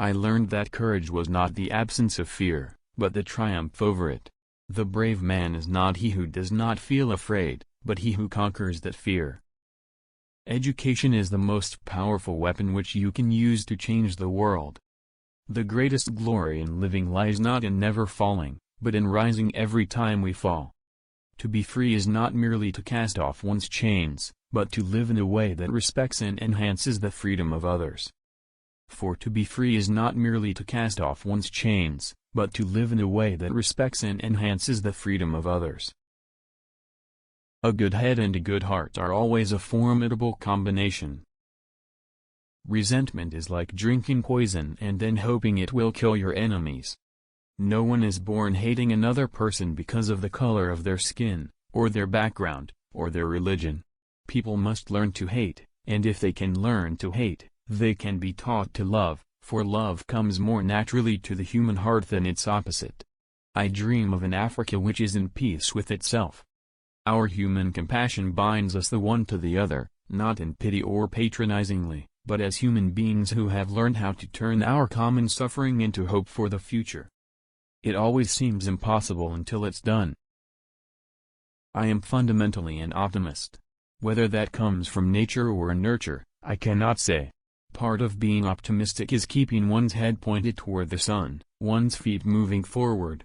I learned that courage was not the absence of fear, but the triumph over it. The brave man is not he who does not feel afraid, but he who conquers that fear. Education is the most powerful weapon which you can use to change the world. The greatest glory in living lies not in never falling, but in rising every time we fall. To be free is not merely to cast off one's chains, but to live in a way that respects and enhances the freedom of others. For to be free is not merely to cast off one's chains, but to live in a way that respects and enhances the freedom of others. A good head and a good heart are always a formidable combination. Resentment is like drinking poison and then hoping it will kill your enemies. No one is born hating another person because of the color of their skin, or their background, or their religion. People must learn to hate, and if they can learn to hate, they can be taught to love, for love comes more naturally to the human heart than its opposite. I dream of an Africa which is in peace with itself. Our human compassion binds us the one to the other, not in pity or patronizingly, but as human beings who have learned how to turn our common suffering into hope for the future. It always seems impossible until it's done. I am fundamentally an optimist. Whether that comes from nature or nurture, I cannot say. Part of being optimistic is keeping one's head pointed toward the sun, one's feet moving forward,